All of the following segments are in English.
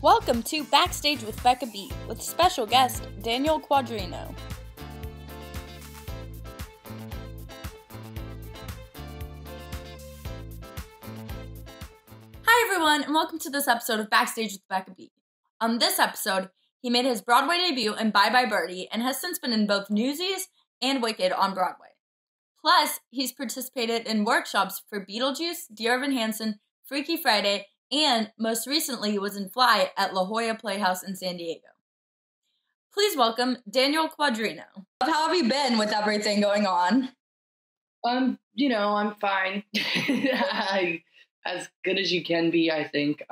Welcome to Backstage with Becca B, with special guest Daniel Quadrino. Hi everyone, and welcome to this episode of Backstage with Becca B. On this episode, he made his Broadway debut in Bye Bye Birdie and has since been in both Newsies and Wicked on Broadway. Plus, he's participated in workshops for Beetlejuice, Dear Evan Hansen, Freaky Friday, and most recently was in Fly at La Jolla Playhouse in San Diego. Please welcome Daniel Quadrino. How have you been with everything going on? I'm fine. As good as you can be, I think.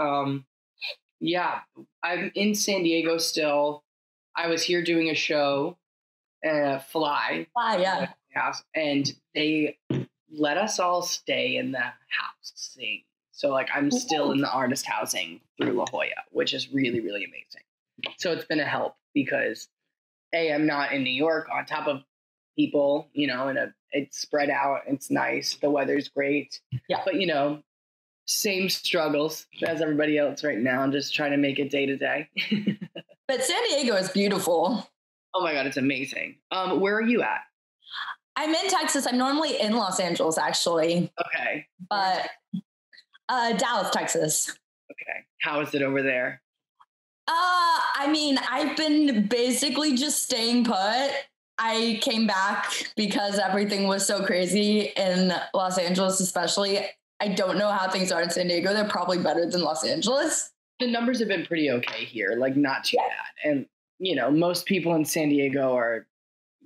Yeah, I'm in San Diego still. I was here doing a show, Fly. Yeah. House, and they let us all stay in the housing. So, I'm still in the artist housing through La Jolla, which is really, really amazing. So it's been a help because, A, I'm not in New York on top of people, it's spread out. It's nice. The weather's great. Yeah. But, same struggles as everybody else right now. I'm just trying to make it day to day. But San Diego is beautiful. Oh, my God. It's amazing. Where are you at? I'm in Texas. I'm normally in Los Angeles, actually. Okay. But Dallas, Texas. Okay. How is it over there? I've been basically just staying put. I came back because everything was so crazy in Los Angeles, especially. I don't know how things are in San Diego. They're probably better than Los Angeles. The numbers have been pretty okay here, not too bad. And, most people in San Diego are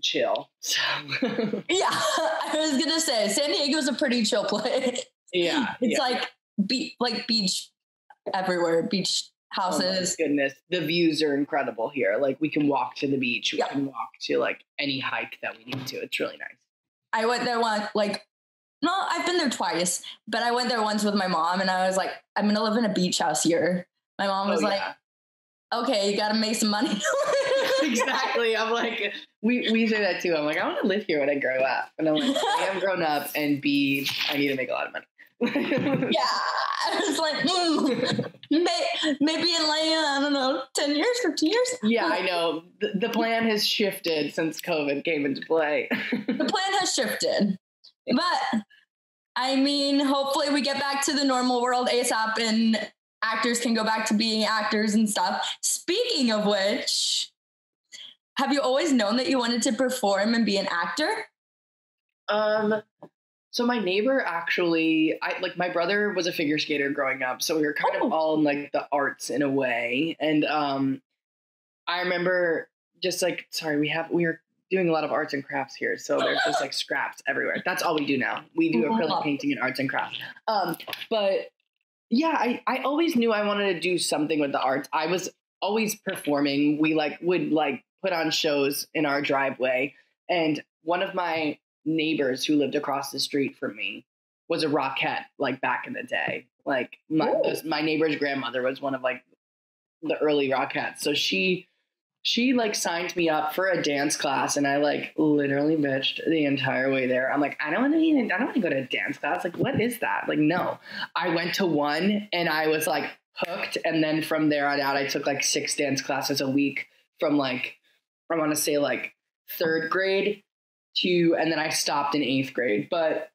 chill. So. Yeah, I was going to say, San Diego's a pretty chill place. Yeah. It's beach everywhere, beach houses. Oh my goodness. The views are incredible here. We can walk to the beach. We can walk to any hike that we need to. It's really nice. I went there once, I've been there twice, but I went there once with my mom and I was like, I'm going to live in a beach house here. My mom was okay, you got to make some money. Exactly. I'm we say that too. I'm I want to live here when I grow up. And I'm I am grown up, and B, I need to make a lot of money. Yeah. I was maybe in I don't know, 10 years, 15 years. Yeah, I know. The plan has shifted since COVID came into play. The plan has shifted. But, hopefully we get back to the normal world ASAP and actors can go back to being actors and stuff. Speaking of which, have you always known that you wanted to perform and be an actor? So my neighbor actually, my brother was a figure skater growing up. So we were kind of all in the arts in a way. And I remember just we were doing a lot of arts and crafts here. So there's just scraps everywhere. That's all we do now. We do acrylic painting and arts and crafts. But yeah, I always knew I wanted to do something with the arts. I was always performing. We would put on shows in our driveway. And one of my neighbors who lived across the street from me was a rockette, back in the day. My neighbor's grandmother was one of the early rockettes. So she signed me up for a dance class, and I literally bitched the entire way there. I'm I don't want to go to a dance class. What is that? No. I went to one and I was hooked. And then from there on out, I took 6 dance classes a week from I want to say 3rd grade and then I stopped in 8th grade. But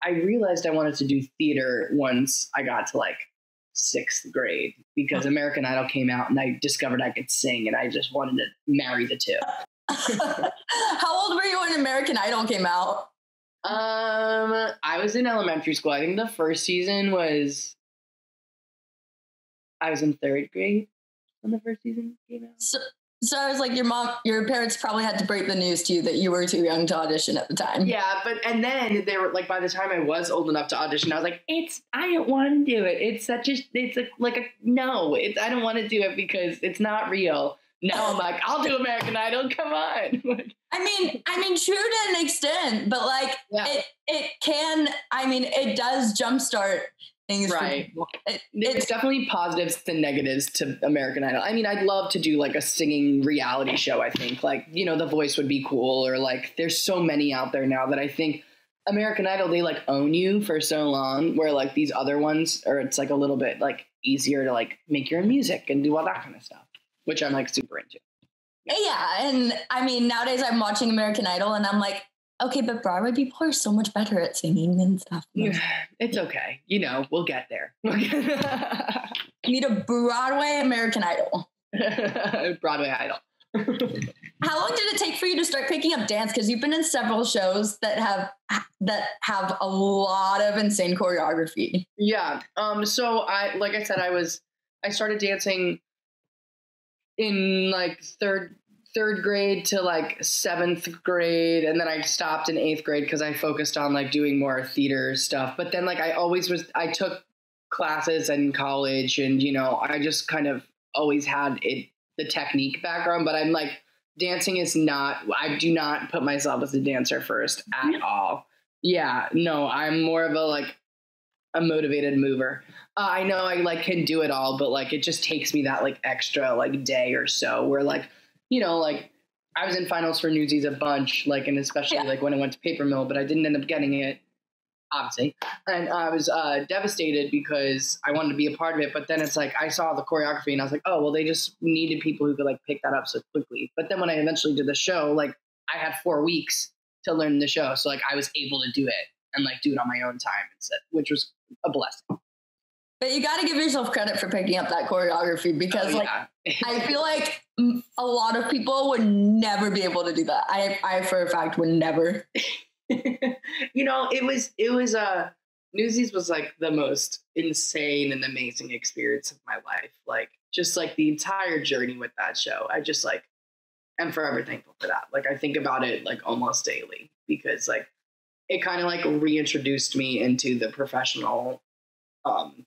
I realized I wanted to do theater once I got to 6th grade because American Idol came out and I discovered I could sing, and I just wanted to marry the two. How old were you when American Idol came out? I was in elementary school. I think the first season I was in 3rd grade when the first season came out. So I was your parents probably had to break the news to you that you were too young to audition at the time. Yeah, and then they were by the time I was old enough to audition, I was I don't want to do it. No, I don't want to do it because it's not real. Now I'm I'll do American Idol. Come on. True to an extent, but it can, it does jumpstart things. Right. There's definitely positives and negatives to American Idol. I'd love to do a singing reality show. I think The Voice would be cool, or there's so many out there now that I think American Idol, they own you for so long, where these other ones, or it's a little bit easier to like make your own music and do all that kind of stuff, which I'm like super into. Yeah. And I mean, nowadays I'm watching American Idol and I'm like, okay, but Broadway people are so much better at singing and stuff. It's okay. You know, we'll get there. Need a Broadway American Idol. Broadway Idol. How long did it take for you to start picking up dance? Because you've been in several shows that have a lot of insane choreography. Yeah. So like I said, I started dancing in like third grade to like 7th grade. And then I stopped in 8th grade because I focused on like doing more theater stuff. But then like I took classes in college and, you know, I just kind of always had the technique background, but I'm like, dancing is not, I do not put myself as a dancer first at all. Yeah, no, I'm more of a motivated mover. I know I like can do it all, but like, it just takes me that like extra like day or so where like, you know, like I was in finals for Newsies a bunch, like, and especially like when I went to Paper Mill, but I didn't end up getting it, obviously. And I was devastated because I wanted to be a part of it. But then it's like, I saw the choreography and I was like, oh, well, they just needed people who could like pick that up so quickly. But then when I eventually did the show, like I had 4 weeks to learn the show. So like I was able to do it and like do it on my own time instead, which was a blessing. But you got to give yourself credit for picking up that choreography because I feel like a lot of people would never be able to do that. I for a fact would never. You know, it was Newsies was like the most insane and amazing experience of my life. Like just like the entire journey with that show. I just like am forever thankful for that. Like I think about it like almost daily because like it kind of like reintroduced me into the professional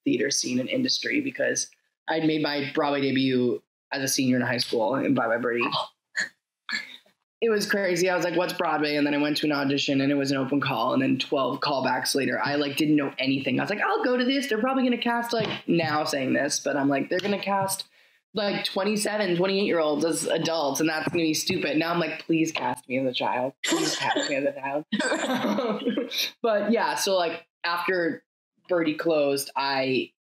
theater scene and industry because I'd made my Broadway debut as a senior in high school in Bye Bye Birdie. It was crazy. I was like, what's Broadway? And then I went to an audition and it was an open call. And then 12 callbacks later, I like didn't know anything. I was like, I'll go to this. They're probably going to cast like now saying this, but I'm like, they're going to cast like 27, 28-year-olds as adults. And that's going to be stupid. Now I'm like, please cast me as a child. Please cast me as a child. But yeah, so like after Birdie closed, I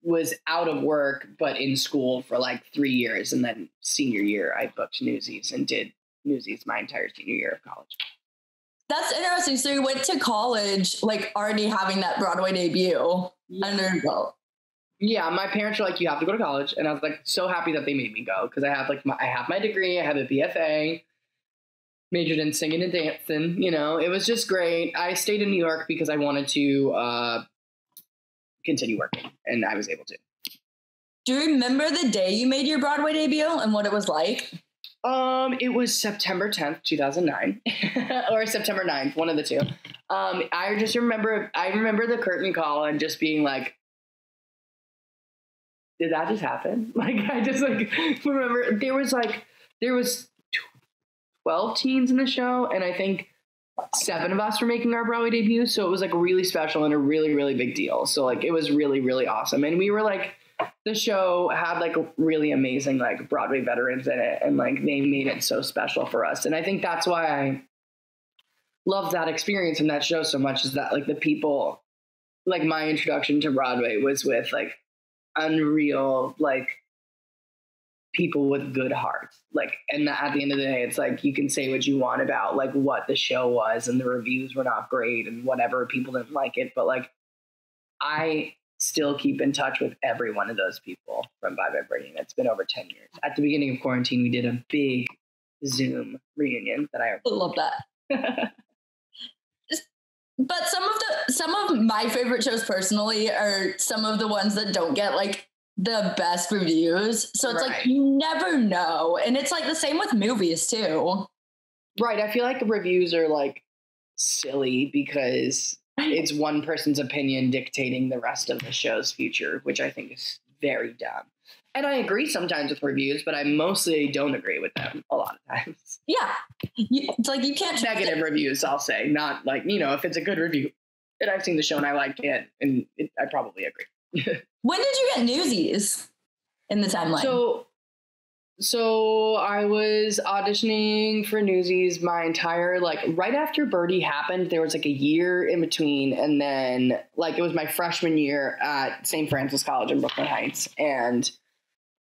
was out of work, but in school for like 3 years. And then senior year, I booked Newsies and did Newsies my entire senior year of college. That's interesting. So you went to college, like already having that Broadway debut under your belt. Yeah, my parents were like, you have to go to college. And I was like, so happy that they made me go. Cause I have like I have my degree. I have a BFA, majored in singing and dancing. You know, it was just great. I stayed in New York because I wanted to continue working and I was able to. Do you remember the day you made your Broadway debut and what it was like? It was September 10th, 2009 or September 9th, one of the two. I just remember the curtain call and just being like, did that just happen? Like, I just like remember there was 12 teens in the show. And I think 7 of us were making our Broadway debut. So it was like really special and a really, really big deal. So like, it was really, really awesome. And we were like, the show had like really amazing like Broadway veterans in it and like they made it so special for us. And I think that's why I love that experience in that show so much is that like the people, like my introduction to Broadway was with like unreal like people with good hearts. Like, and at the end of the day, it's like you can say what you want about like what the show was and the reviews were not great and whatever, people didn't like it. But like I still keep in touch with every one of those people from Bye Bye Birdie. And it's been over 10 years. At the beginning of quarantine, we did a big Zoom reunion that I love that. But some of my favorite shows personally are some of the ones that don't get like the best reviews. So it's like, you never know. And it's like the same with movies too. Right. I feel like reviews are like silly because it's one person's opinion dictating the rest of the show's future, which I think is very dumb. And I agree sometimes with reviews, but I mostly don't agree with them a lot of times. Yeah. It's like you can't... Negative reviews, I'll say. Not like, you know, if it's a good review and I've seen the show and I like it, and I probably agree. When did you get Newsies in the timeline? So I was auditioning for Newsies my entire, like, right after Birdie happened, there was like a year in between. And then, like, it was my freshman year at St. Francis College in Brooklyn Heights. And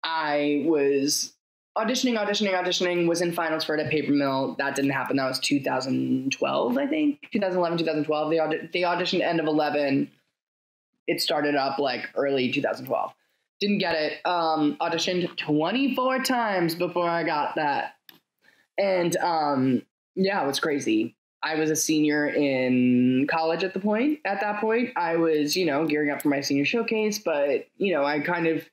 I was auditioning, was in finals for it at Paper Mill. That didn't happen. That was 2012, I think. 2011, 2012. They auditioned end of 11. It started up like early 2012. Didn't get it. Auditioned 24 times before I got that. And yeah, it was crazy. I was a senior in college at that point. I was, gearing up for my senior showcase, but, I kind of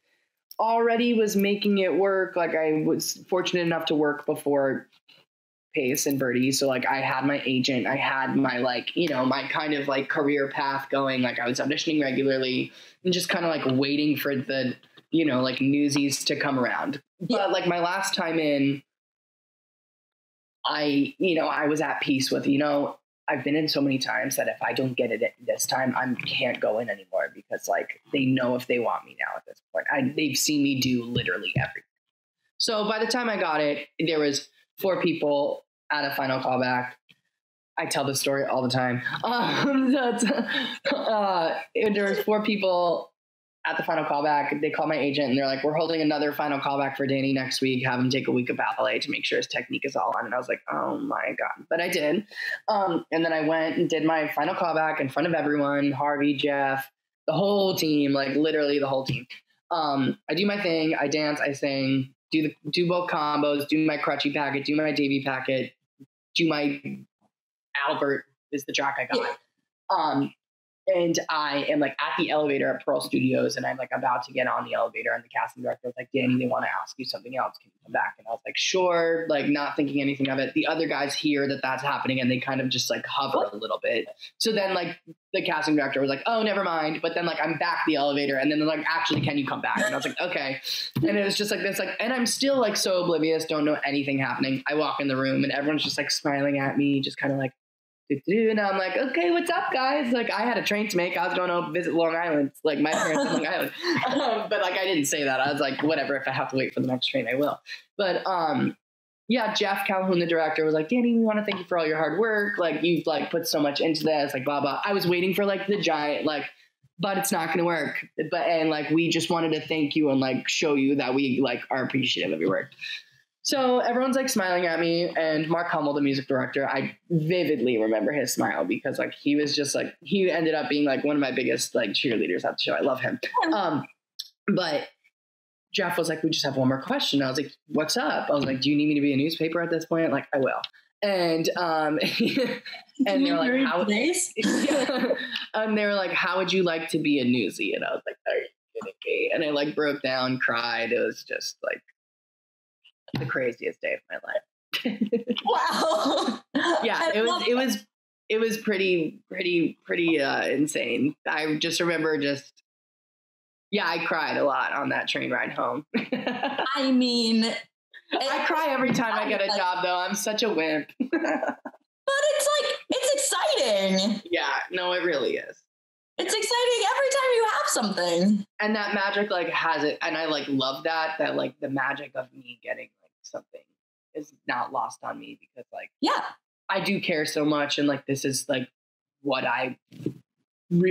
already was making it work. Like, I was fortunate enough to work before Pace and Birdie. So, like, I had my agent, I had my, like, my kind of like career path going. Like, I was auditioning regularly and just kind of like waiting for the, like Newsies to come around. But like my last time in, I was at peace with, I've been in so many times that if I don't get it this time, I can't go in anymore, because like they know if they want me now at this point. They've seen me do literally everything. So by the time I got it, there was 4 people at a final callback. I tell this story all the time. There was 4 people at the final callback. They called my agent and they're like, we're holding another final callback for Danny next week. Have him take a week of ballet to make sure his technique is all on. And I was like, oh my God. But I did. And then I went and did my final callback in front of everyone, Harvey, Jeff, the whole team, like literally the whole team. I do my thing. I dance, I sing, do both combos, do my crutchy packet, do my Davy packet, do my Albert is the track I got. And I am like at the elevator at Pearl Studios, and I'm like about to get on the elevator, and the casting director was like, Danny, they want to ask you something else. Can you come back? And I was like, sure, like not thinking anything of it. The other guys hear that that's happening, and they kind of just like hover a little bit. So then like the casting director was like, oh, never mind. But then like I'm back the elevator, and then they're like, actually, can you come back? And I was like, okay. And it was just like this, like, and I'm still like so oblivious, don't know anything happening. I walk in the room and everyone's just like smiling at me, just kind of like, and I'm like, okay, what's up, guys? Like, I had a train to make. I was going to visit Long Island, like my parents in Long Island. But like, I didn't say that. I was like, whatever. If I have to wait for the next train, I will. But yeah, Jeff Calhoun, the director, was like, Danny, we want to thank you for all your hard work. Like, you've like put so much into this. Like, blah blah. I was waiting for like the giant, like, but it's not going to work. And like, we just wanted to thank you and like show you that we like are appreciative of your work. So everyone's like smiling at me, and Mark Hummel, the music director, I vividly remember his smile, because like he was just like, he ended up being like one of my biggest like cheerleaders at the show. I love him. But Jeff was like, we just have one more question. I was like, what's up? I was like, do you need me to be a newspaper at this point? Like, I will. And and they're like, how and they were like, how would you like to be a newsie? And I was like, are you kidding me? And I like broke down, cried. It was just like the craziest day of my life. Wow. Yeah, it was pretty insane. I just remember I cried a lot on that train ride home. I mean, I cry every time I get a job, though. I'm such a wimp. But it's like, it's exciting. Yeah, no, it really is. It's exciting every time you have something. And that magic like has it. And I like love that like the magic of me getting like something is not lost on me, because like, yeah, I do care so much. And like, this is like what I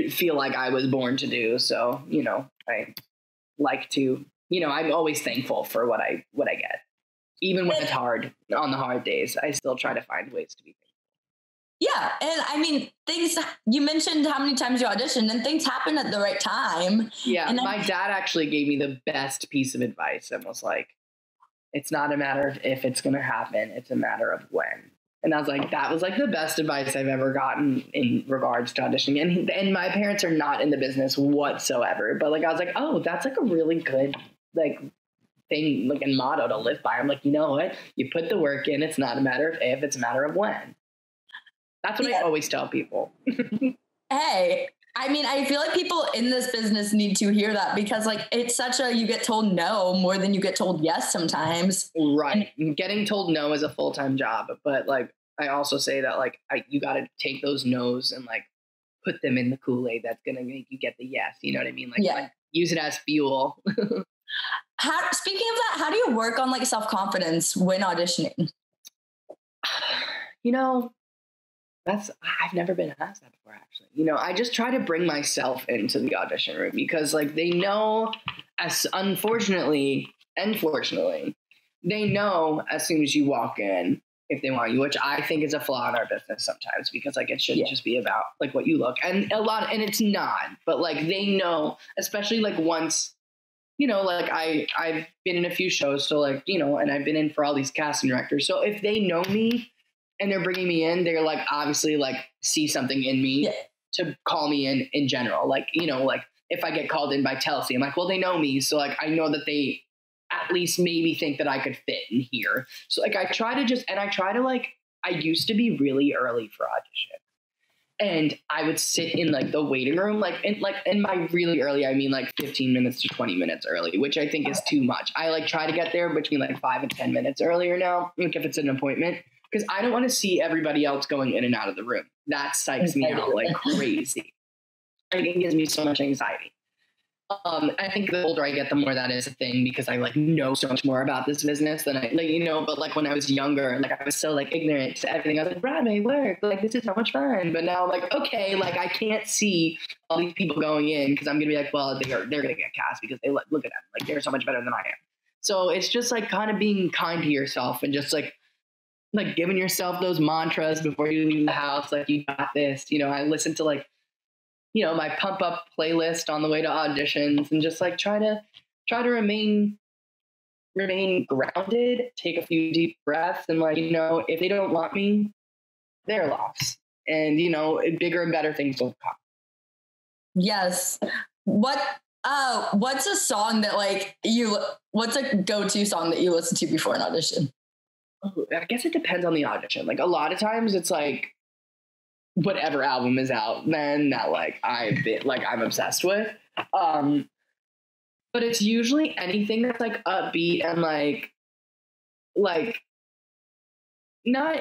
feel like I was born to do. So, I like to, I'm always thankful for what I get. Even when it's hard, on the hard days, I still try to find ways to be thankful. Yeah. And I mean, you mentioned how many times you auditioned, and things happen at the right time. Yeah. And my dad actually gave me the best piece of advice and was like, it's not a matter of if it's going to happen. It's a matter of when. And I was like, that was like the best advice I've ever gotten in regards to auditioning. And my parents are not in the business whatsoever. But like, I was like, oh, that's like a really good like thing, like a motto to live by. I'm like, you know what? You put the work in. It's not a matter of if, it's a matter of when. That's what I always tell people. Hey, I mean, I feel like people in this business need to hear that, because like it's such a, you get told no more than you get told yes sometimes. Right. And getting told no is a full-time job. But like, I also say that like, you got to take those no's and like put them in the Kool-Aid that's going to make you get the yes. You know what I mean? Like, like use it as fuel. Speaking of that, how do you work on like self-confidence when auditioning? You know, I've never been asked that before, actually. You know, I just try to bring myself into the audition room because like they know, as unfortunately and fortunately, they know as soon as you walk in if they want you, which I think is a flaw in our business sometimes because like it shouldn't just be about like what you look and it's not, but like they know, especially like once, you know, like I've been in a few shows, so like, you know, and I've been in for all these casting directors. So if they know me and they're bringing me in, they're like obviously like see something in me to call me in general. Like, you know, like if I get called in by Telsey, I'm like, well, they know me. So like, I know that they at least maybe think that I could fit in here. So like, I try to like, I used to be really early for audition. And I would sit in like the waiting room, like in my really early, I mean like 15 minutes to 20 minutes early, which I think is too much. I like try to get there between like 5 and 10 minutes earlier now, like if it's an appointment, because I don't want to see everybody else going in and out of the room. That psychs me out like crazy. I think it gives me so much anxiety. I think the older I get, the more that is a thing because I like know so much more about this business than I like, you know, but like when I was younger, like I was so like ignorant to everything. I was like, Broadway work, like this is so much fun. But now I'm like, okay, like I can't see all these people going in because I'm going to be like, well, they're going to get cast because they look at them. Like they're so much better than I am. So it's just like kind of being kind to yourself and just like giving yourself those mantras before you leave the house. Like you got this, you know, I listen to like, you know, my pump up playlist on the way to auditions and just like try to remain grounded, take a few deep breaths and like, you know, if they don't want me, their loss. And, you know, bigger and better things will come. Yes. What's a song that like what's a go-to song that you listen to before an audition? Oh, I guess it depends on the audition. Like a lot of times it's like, whatever album is out then that like I'm obsessed with. But it's usually anything that's like upbeat and like not,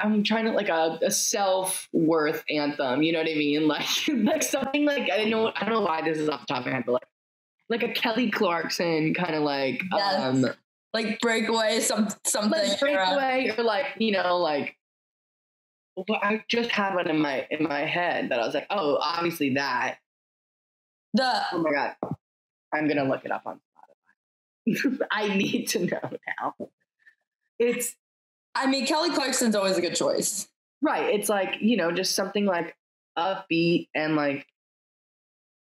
I'm trying to like a self-worth anthem, you know what I mean? Like like something like I don't know why this is off the top of my head, but like a Kelly Clarkson kind of like like Breakaway, something like Breakaway or like, you know, like well, I just had one in my head that I was like, oh, obviously that. Oh my God. I'm going to look it up on Spotify. I need to know now. Kelly Clarkson's always a good choice. Right. It's like, you know, just something like upbeat and like,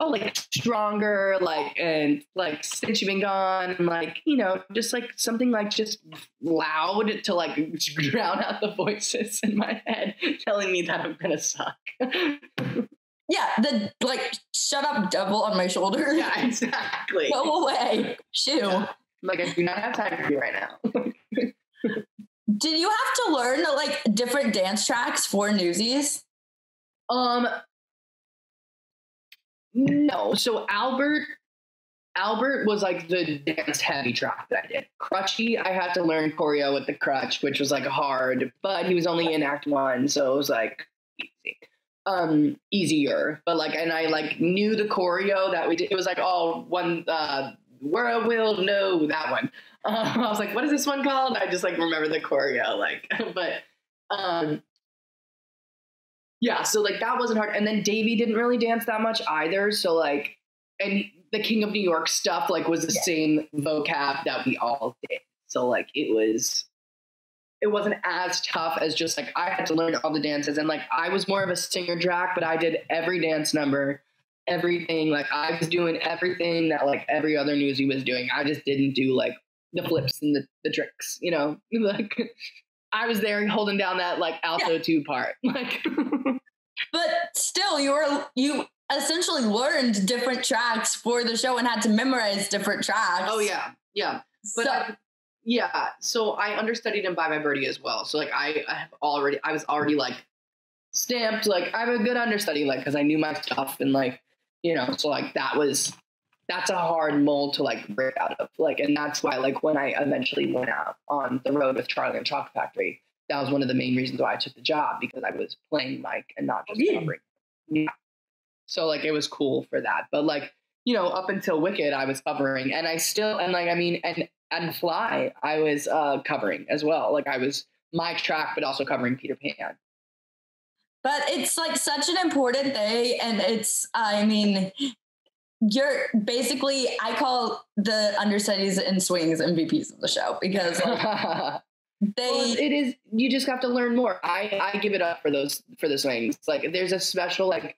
oh, like stronger, like, and like since you've been gone, and like, you know, just like something like just loud to like drown out the voices in my head telling me that I'm gonna suck. Yeah, the like shut up devil on my shoulder. Yeah, exactly. Go away. Shoo. Yeah. Like I do not have time for you right now. Did you have to learn like different dance tracks for Newsies? No. So Albert was like the dance heavy track that I did. Crutchy, I had to learn choreo with the crutch, which was like hard, but he was only in Act 1, so it was like easy. Easier. But like, and I like knew the choreo that we did. It was like one where I will know that one. I was like, what is this one called? I just like remember the choreo, like, but yeah, so like that wasn't hard. And then Davey didn't really dance that much either. So like, and the King of New York stuff like was the same vocab that we all did. So like it wasn't as tough as just like I had to learn all the dances. And like I was more of a singer track, but I did every dance number, everything. Like I was doing everything that like every other newsie was doing. I just didn't do like the flips and the tricks, you know, like I was there holding down that like alto 2 part. Like, but still you essentially learned different tracks for the show and had to memorize different tracks. Oh yeah. Yeah. But so I understudied in Bye Bye Birdie as well. So like I was already like stamped, like I'm a good understudy, like, cause I knew my stuff and like, you know, so like that's a hard mold to like break out of, like, and that's why like when I eventually went out on the road with Charlie and Chocolate Factory, that was one of the main reasons why I took the job, because I was playing Mike and not just covering. Yeah. So like it was cool for that, but like up until Wicked, I was covering, and I still, and like, I mean, and Fly, I was covering as well. Like I was my track, but also covering Peter Pan. But it's like such an important thing. And it's, I mean, you're basically, I call the understudies and swings MVPs of the show because like, it is, you just have to learn more. I give it up for the swings. Like there's a special like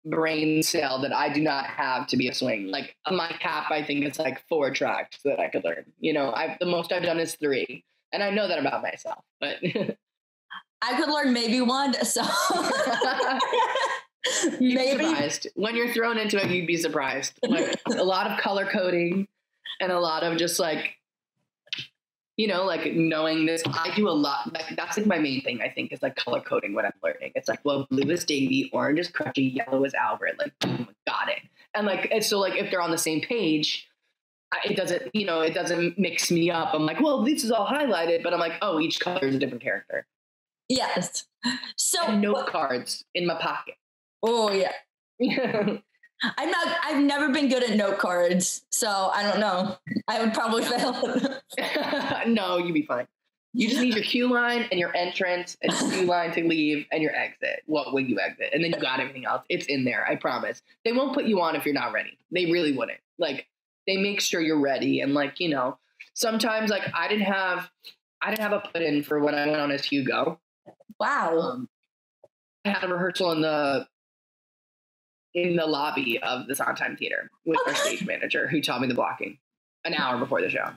brain cell that I do not have to be a swing. Like my cap, I think it's like 4 tracks that I could learn. The most I've done is 3, and I know that about myself. But I could learn maybe 1. So maybe surprised. When you're thrown into it, you'd be surprised. Like a lot of color coding and a lot of just like. Like knowing this, I do a lot. Like, that's like my main thing, I think, is like color coding what I'm learning. It's like, well, blue is Davey, orange is Crutchy, yellow is Albert. Like, boom, got it. And like, and so like, if they're on the same page, it doesn't mix me up. I'm like, well, this is all highlighted, but I'm like, oh, each color is a different character. Yes. So and note cards in my pocket. Oh yeah. I've never been good at note cards, so I don't know. I would probably fail. No, you'd be fine. You just need your cue line and your entrance and your cue line to leave and your exit. When you exit. And then you got everything else. It's in there, I promise. They won't put you on if you're not ready. They really wouldn't. Like, they make sure you're ready. And like, sometimes like I didn't have a put in for when I went on as Hugo. Wow. I had a rehearsal in the lobby of the Sondheim Theater with our stage manager who taught me the blocking an hour before the show.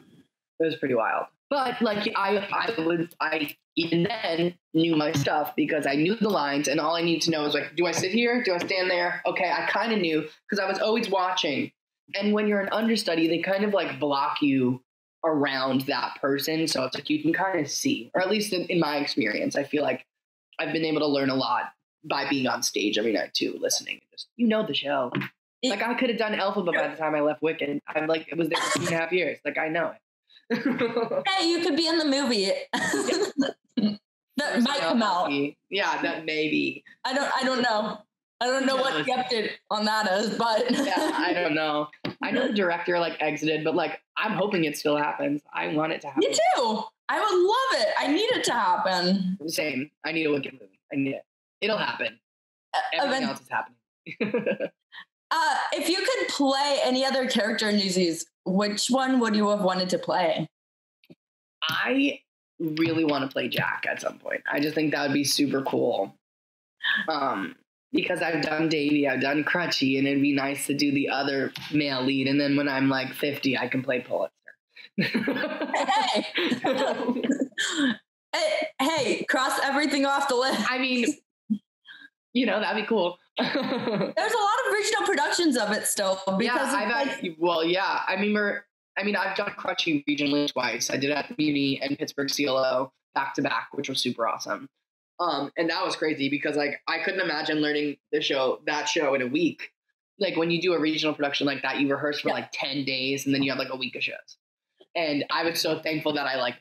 It was pretty wild. But like I even then knew my stuff because I knew the lines, and all I needed to know was like, do I sit here? Do I stand there? Okay, I kind of knew because I was always watching. And when you're an understudy, they kind of like block you around that person. So it's like you can kind of see, or at least in my experience, I feel like I've been able to learn a lot by being on stage every night too, listening. Just the show. Like I could have done Elphaba by the time I left Wicked. I'm like, it was there for 2.5 years. Like I know it. Hey, you could be in the movie. That might come out. Yeah, that maybe. I don't know. I don't know what skeptic on that is, but yeah, I don't know. I know the director like exited, but like I'm hoping it still happens. I want it to happen. Me too. I would love it. I need it to happen. Same. I need a Wicked movie. I need it. It'll happen. Everything else is happening. If you could play any other character in Newsies, which one would you have wanted to play? I really want to play Jack at some point. I just think that would be super cool. Because I've done Davey, I've done Crutchy, and it'd be nice to do the other male lead. And then when I'm like 50, I can play Pulitzer. Hey, cross everything off the list. I mean, that'd be cool. There's a lot of original productions of it still. Because I've done Crutchy regionally twice. I did it at the Muni and Pittsburgh CLO back to back, which was super awesome. And that was crazy because like I couldn't imagine learning that show in a week. Like when you do a regional production like that, you rehearse for like 10 days and then you have like a week of shows. And I was so thankful that I like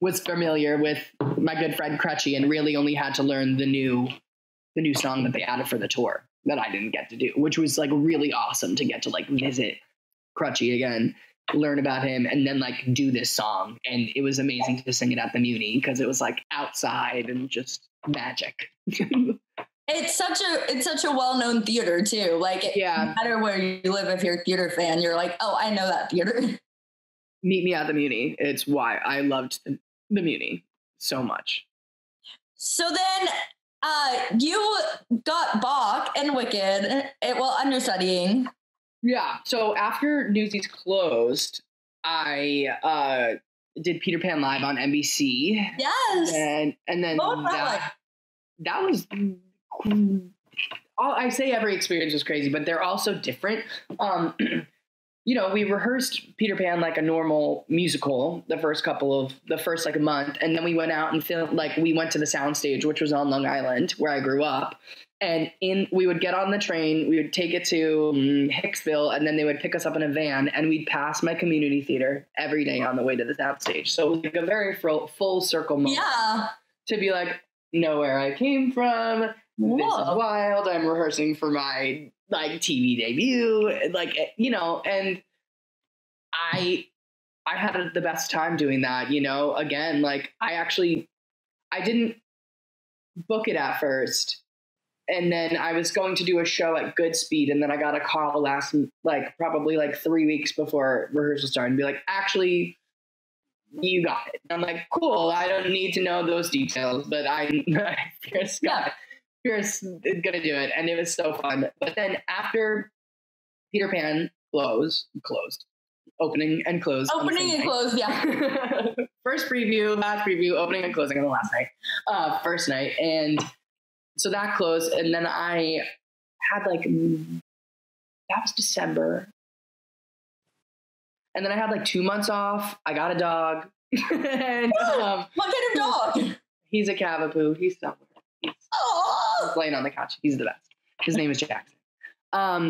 was familiar with my good friend Crutchy and really only had to learn the new song that they added for the tour that I didn't get to do, which was like really awesome to get to like visit Crutchy again, learn about him, and then like do this song. And it was amazing to sing it at the Muni because it was like outside and just magic. It's such a well-known theater too. Like no matter where you live, if you're a theater fan, you're like, oh, I know that theater. Meet me at the Muni. It's why I loved the Muni so much. So then you got Bach and Wicked while understudying. Yeah. So after Newsies closed, I did Peter Pan Live on NBC. Yes. And then that was, I say every experience was crazy, but they're all so different. We rehearsed Peter Pan like a normal musical the first like a month. And then we went out and filmed, like we went to the soundstage, which was on Long Island where I grew up. And we would get on the train, we would take it to Hicksville, and then they would pick us up in a van, and we'd pass my community theater every day on the way to the soundstage. So it was like a very full circle moment. Yeah. To be like, know where I came from. Whoa. This is wild. I'm rehearsing for my like TV debut, like, you know, and I had the best time doing that, you know. Again, like I didn't book it at first. And then I was going to do a show at Goodspeed, and then I got a call probably 3 weeks before rehearsal started and be like, actually, you got it. I'm like, cool. I don't need to know those details, but Pierce is gonna do it, and it was so fun. But then after Peter Pan closed, opening and closed, yeah. First preview, last preview, opening and closing on the last night, first night, and so that closed, and then I had that was December. And then I had 2 months off. I got a dog. And, what kind of dog? He's a Cavapoo. He's somewhere. He's laying on the couch. He's the best. His name is Jackson.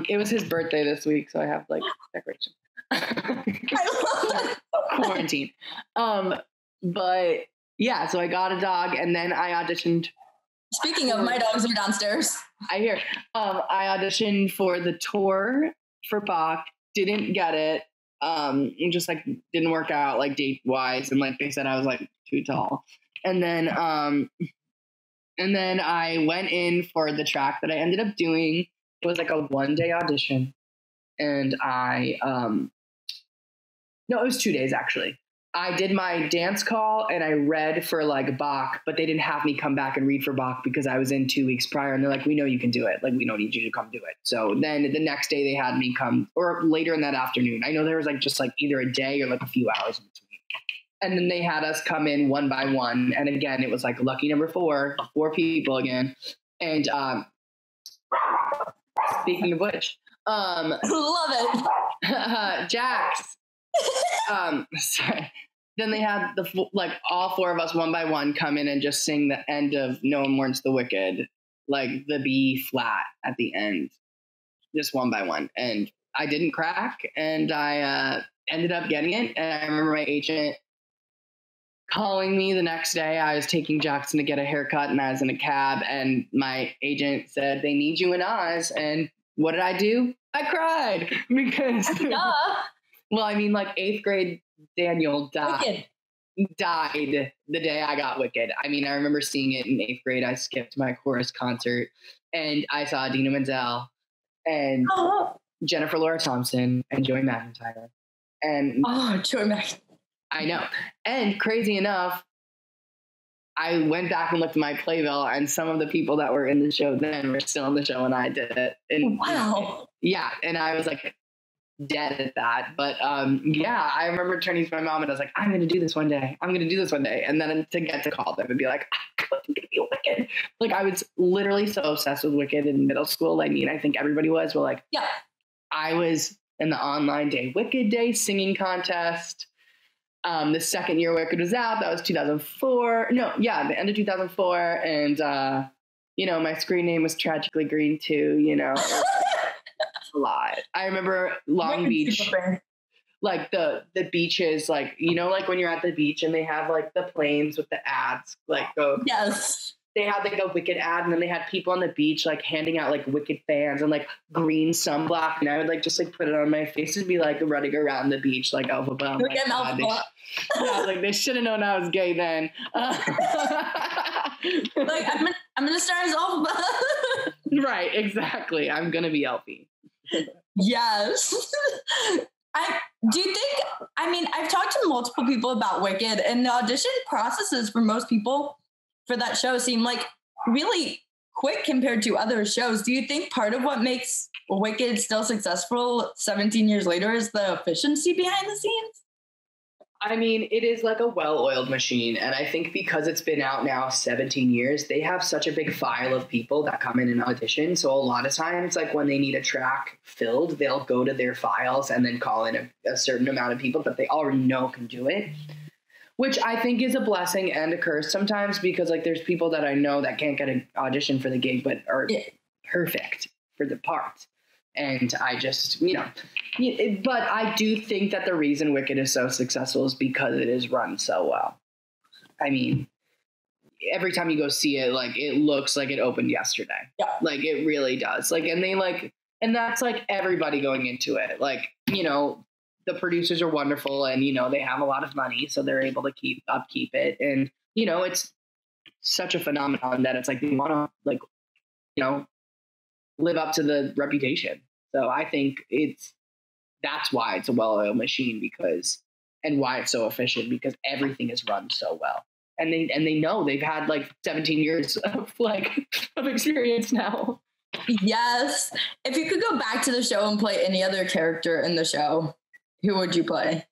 It was his birthday this week, so I have decorations. I love that. Quarantine. But yeah, so I got a dog, and then I auditioned. Speaking of, my dogs are downstairs. I hear. I auditioned for the tour for Bach. Didn't get it. It just didn't work out date wise, and they said I was too tall. And then I went in for the track that I ended up doing. It was a 1-day audition, and no, it was 2 days actually. I did my dance call and I read for Bach, but they didn't have me come back and read for Bach because I was in 2 weeks prior, and they're like, we know you can do it. We don't need you to come do it. So then the next day they had me come, or later in that afternoon. I know there was just either a day or a few hours in between. And then they had us come in one by one. And again, it was lucky number 4 people again. And speaking of which, love it. Jax. Sorry. Then they had all 4 of us one by one come in and just sing the end of No One Mourns the Wicked, the B flat at the end, just one by one. And I didn't crack, and I ended up getting it. And I remember my agent calling me the next day. I was taking Jackson to get a haircut, and I was in a cab, and my agent said, they need you in Oz. And what did I do? I cried because well, I mean, 8th grade Daniel died the day I got Wicked. I mean, I remember seeing it in 8th grade. I skipped my chorus concert, and I saw Idina Menzel and Jennifer Laura Thompson and Joey McIntyre. And Joey McIntyre. I know. And crazy enough, I went back and looked at my playbill, and some of the people that were in the show then were still in the show when I did it. And, wow. Yeah, and I was dead at that. But yeah, I remember turning to my mom and I was like, I'm going to do this one day. I'm going to do this one day. And then to get to call them and be like, I'm going to be Wicked. I was literally so obsessed with Wicked in middle school. I mean, I think everybody was. Well, yeah. I was in the online day Wicked Day singing contest. The second year Wicked was out, that was 2004. No, yeah, the end of 2004. And, my screen name was Tragically Green too, a lot. I remember Long Beach, the beaches, when you're at the beach and they have the planes with the ads, yes, they had a Wicked ad, and then they had people on the beach handing out Wicked fans and green sunblock, and I would just put it on my face and be running around the beach Alpha Bomb. They should have known I was gay then. I'm gonna start as Alpha. Right, exactly. I'm gonna be Elfie. Yes. Do you think, I've talked to multiple people about Wicked, and the audition processes for most people for that show seem really quick compared to other shows. Do you think part of what makes Wicked still successful 17 years later is the efficiency behind the scenes? I mean, it is a well-oiled machine. And I think because it's been out now 17 years, they have such a big file of people that come in and audition. So a lot of times, when they need a track filled, they'll go to their files and then call in a certain amount of people that they already know can do it, which I think is a blessing and a curse sometimes, because there's people that I know that can't get an audition for the gig, but are perfect for the part. And I just, but I do think that the reason Wicked is so successful is because it is run so well. I mean, every time you go see it, it looks like it opened yesterday. Yeah. It really does. And they And that's like everybody going into it. Like, you know, the producers are wonderful and, you know, they have a lot of money, so they're able to upkeep it. And, you know, it's such a phenomenon that it's like they want to, like, you know, live up to the reputation. So I think that's why it's a well-oiled machine, and why it's so efficient, because everything is run so well. And they know they've had like 17 years of experience now. Yes. If you could go back to the show and play any other character in the show, who would you play?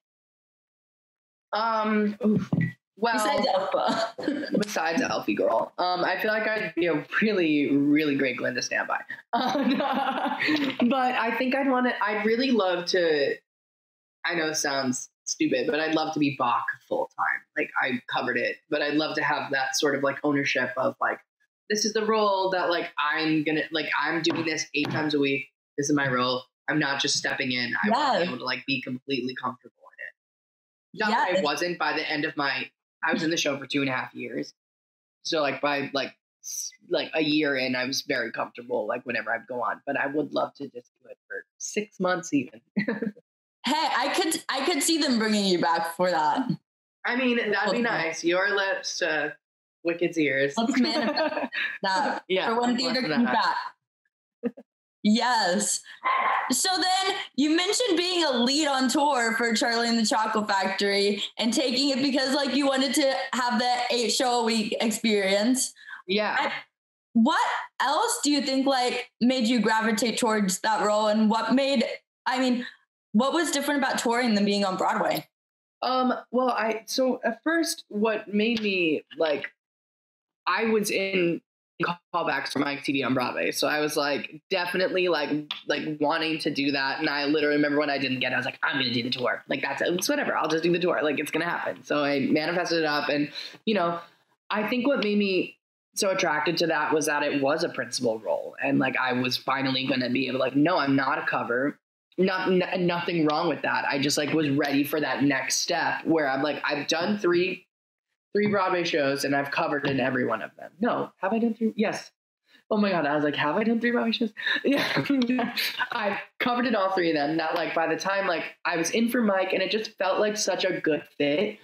Well, besides Alpha. Besides Elfie Girl. I feel like I'd be a really, really great Glinda standby. But I think I'd really love to, I know it sounds stupid, but I'd love to be Bach full time. Like, I covered it, but I'd love to have that sort of like ownership of like, this is the role that like I'm doing this 8 times a week. This is my role. I'm not just stepping in. I want to be able to like be completely comfortable in it. Not that I wasn't by the end of I was in the show for 2.5 years. So like by like a year in, I was very comfortable, like whenever I'd go on, but I would love to just do it for 6 months even. Hey, I could see them bringing you back for that. I mean, that'd be nice. Your lips to Wicked's ears. Let's manifest that. Yeah, for when theater comes back. Yes. So then you mentioned being a lead on tour for Charlie and the Chocolate Factory and taking it because like you wanted to have that 8-show-a-week experience. Yeah. What else do you think like made you gravitate towards that role, and what was different about touring than being on Broadway? So at first what made me like, I was in callbacks for Mike Teavee on Broadway. So I was like, definitely like wanting to do that. And I literally remember when I didn't get it, I was like, I'm going to do the tour. Like, it's whatever. I'll just do the tour. Like, it's going to happen. So I manifested it up. And, you know, I think what made me so attracted to that was that it was a principal role. And like, I was finally going to be able to like, no, I'm not a cover. Nothing wrong with that. I just like was ready for that next step where I'm like, I've done three Broadway shows and I've covered in every one of them. No, have I done 3? Yes. Oh my God. I was like, have I done 3 Broadway shows? Yeah. I've covered in all 3 of them. That like by the time like I was in for Mike, and it just felt like such a good fit.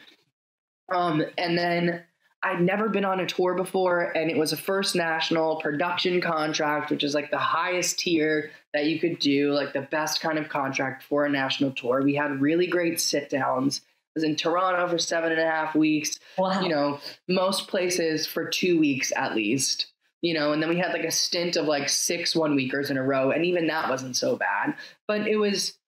And then I'd never been on a tour before, and it was a first national production contract, which is like the highest tier that you could do, like the best kind of contract for a national tour. We had really great sit downs. Was in Toronto for 7.5 weeks. Wow. You know, most places for 2 weeks at least, you know, and then we had like a stint of like 6 1-weekers in a row. And even that wasn't so bad, but it was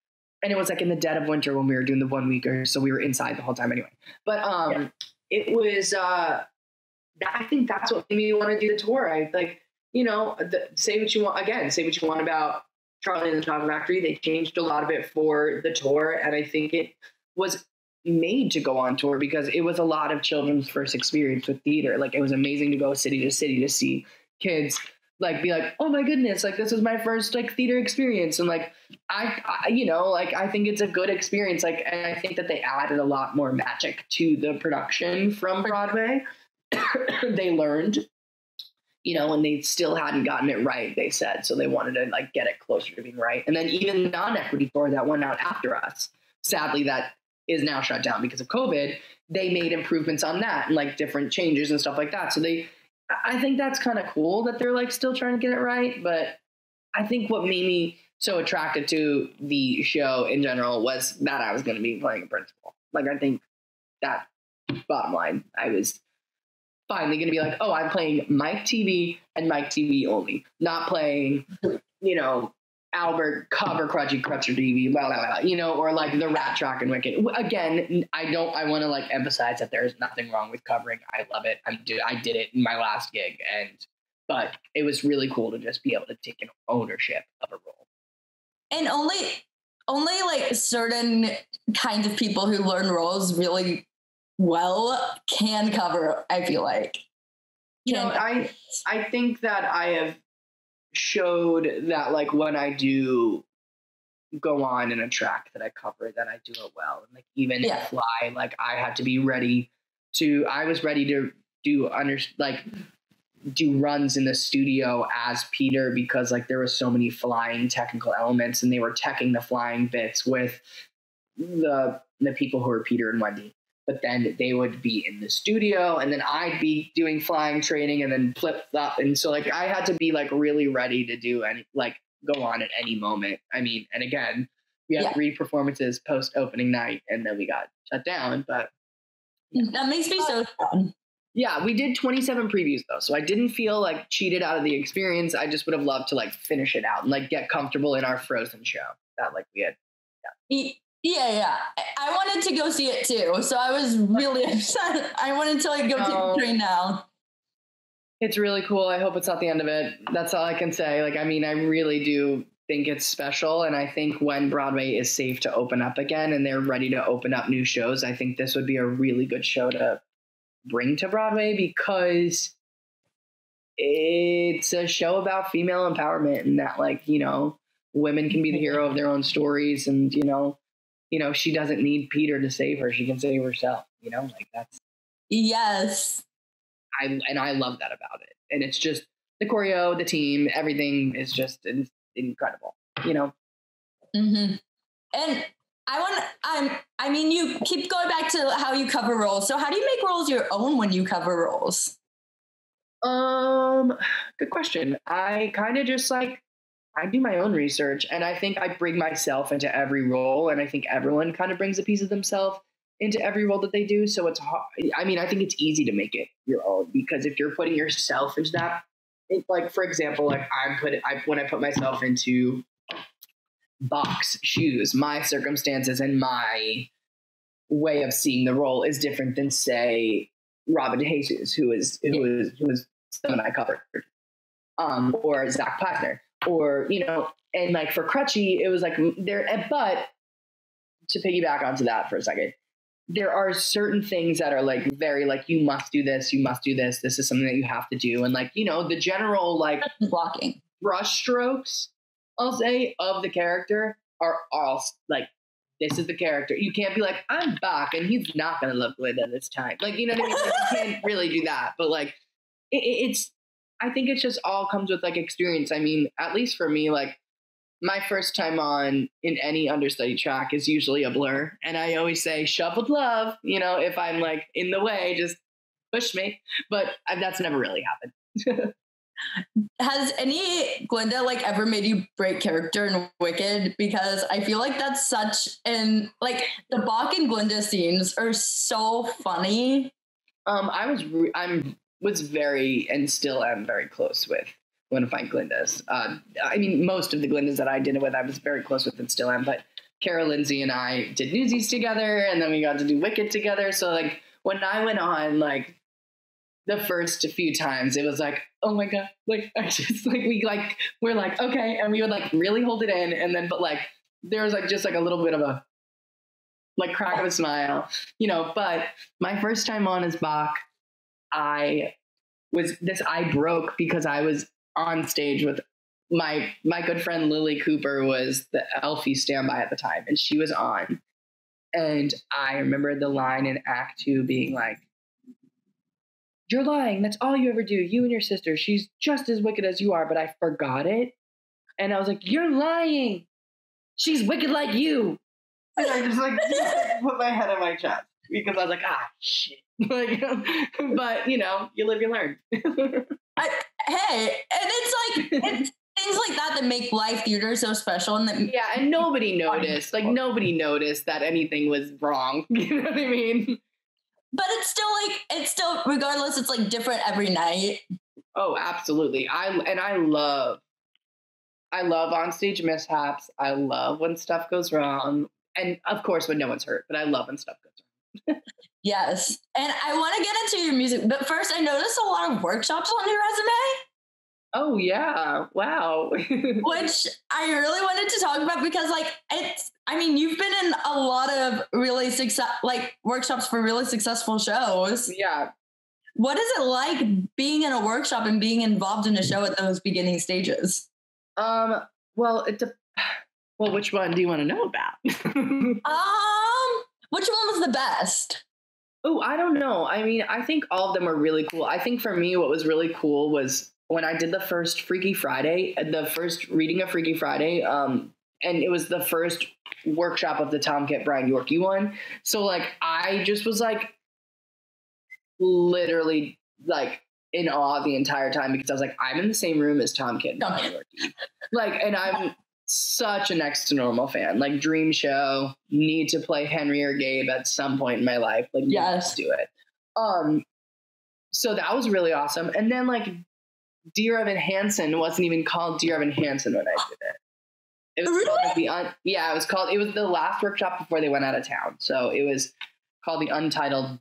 like in the dead of winter when we were doing the 1-weekers. So we were inside the whole time anyway, but, it was, I think that's what made me want to do the tour. I like, you know, say what you want about Charlie and the Chocolate Factory. They changed a lot of it for the tour. And I think it was made to go on tour because it was a lot of children's first experience with theater. Like, it was amazing to go city to city to see kids like be like, oh my goodness, like this was my first like theater experience. And like, I you know, like I think it's a good experience. Like, and I think that they added a lot more magic to the production from Broadway. They learned, you know, and they still hadn't gotten it right, they said. So they wanted to like get it closer to being right. And then even the non-equity tour that went out after us, sadly, that is now shut down because of COVID, they made improvements on that and like different changes and stuff like that. So I think that's kind of cool that they're like still trying to get it right. But I think what made me so attracted to the show in general was that I was going to be playing a principal. Like, I think that bottom line, I was finally going to be like, oh, I'm playing Mike Teavee and Mike Teavee only, not playing, you know, Albert Cover Crutchy Crutcher TV, blah, blah, blah, you know, or like the Rat Track and Wicked. Again, I want to like emphasize that there's nothing wrong with covering. I love it. I did it in my last gig, but it was really cool to just be able to take an ownership of a role. And only like certain kinds of people who learn roles really well can cover, I feel like. You know, I think that I have showed that like when I do go on in a track that I cover, that I do it well. And like even in Fly, like I was ready to do do runs in the studio as Peter because like there were so many flying technical elements and they were teching the flying bits with the people who were Peter and Wendy. But then they would be in the studio and then I'd be doing flying training and then flip flop. And so like I had to be like really ready to do any like go on at any moment. I mean, and again, we had 3 performances post opening night and then we got shut down. But that makes me so fun. Yeah, we did 27 previews though, so I didn't feel like cheated out of the experience. I just would have loved to like finish it out and like get comfortable in our Frozen show that like we had. Yeah. I wanted to go see it too, so I was really upset. I wanted to like go take the train now. It's really cool. I hope it's not the end of it. That's all I can say. Like, I mean, I really do think it's special, and I think when Broadway is safe to open up again and they're ready to open up new shows, I think this would be a really good show to bring to Broadway because it's a show about female empowerment and that like, you know, women can be the hero of their own stories and, you know, she doesn't need Peter to save her. She can save herself, you know, like that's. Yes. I love that about it. And it's just the choreo, the team, everything is just incredible, you know? Mm-hmm. And I mean, you keep going back to how you cover roles. So how do you make roles your own when you cover roles? Good question. I kind of just like, I do my own research and I think I bring myself into every role. And I think everyone kind of brings a piece of themselves into every role that they do. So it's hard. I mean, I think it's easy to make it your own because if you're putting yourself into that, like, for example, like when I put myself into Bach's shoes, my circumstances and my way of seeing the role is different than say Robin DeJesus, who is someone I covered, or Zach Plasner, or, you know, and like for Crutchy, it was like there, but to piggyback onto that for a second, there are certain things that are like very like, you must do this, this is something that you have to do. And like, you know, the general like blocking brush strokes, I'll say, of the character are all like, this is the character. You can't be like, I'm Bach and he's not going to look Glinda this time. Like, you know what I mean? Like, you can't really do that. But like, it's, I think it just all comes with like experience. I mean, at least for me, like my first time on in any understudy track is usually a blur. And I always say, shove with love. You know, if I'm like in the way, just push me. But that's never really happened. Has any Glinda like ever made you break character in Wicked? Because I feel like that's such an like the Bach and Glinda scenes are so funny. I was very and still am very close with one of my Glindas. I mean, most of the Glindas that I did with, I was very close with and still am. But Cara Lindsay and I did Newsies together, and then we got to do Wicked together. So like when I went on, like the first few times, it was like, oh my god, like I just like we're like okay, and we would like really hold it in, and then but like there was like just like a little bit of a like crack of a smile, you know. But my first time on as Bach, I broke because I was on stage with my good friend Lily Cooper was the Elfie standby at the time, and she was on, and I remember the line in Act 2 being like, "You're lying. That's all you ever do. You and your sister. She's just as wicked as you are." But I forgot it, and I was like, "You're lying. She's wicked like you." And I just like put my head on my chest because I was like, "Ah, shit." Like, but you know, you live, you learn. Hey, and it's like it's things like that make live theater so special. And and nobody noticed. Like nobody noticed that anything was wrong. You know what I mean? But it's still regardless. It's like different every night. Oh, absolutely. I love onstage mishaps. I love when stuff goes wrong, and of course when no one's hurt. But I love when stuff goes wrong. Yes. And I want to get into your music, but first I noticed a lot of workshops on your resume. Oh yeah. Wow. Which I really wanted to talk about because you've been in a lot of really workshops for really successful shows. Yeah. What is it like being in a workshop and being involved in a show at those beginning stages? Well, which one do you want to know about? Which one was the best? Oh, I don't know. I mean, I think all of them were really cool. I think for me, what was really cool was when I did the first Freaky Friday, the first reading of Freaky Friday, and it was the first workshop of the Tom Kit Brian Yorkie one. So like, I just was like, literally like in awe the entire time because I was like, I'm in the same room as Tom Kit and Brian Yorkie. Like, and I'm such a next to normal fan. Like, dream show, need to play Henry or Gabe at some point in my life. Like, yes, do it. So that was really awesome. And then like Dear Evan Hansen wasn't even called Dear Evan Hansen when I did it. It was really? called it was the last workshop before they went out of town. So it was called the Untitled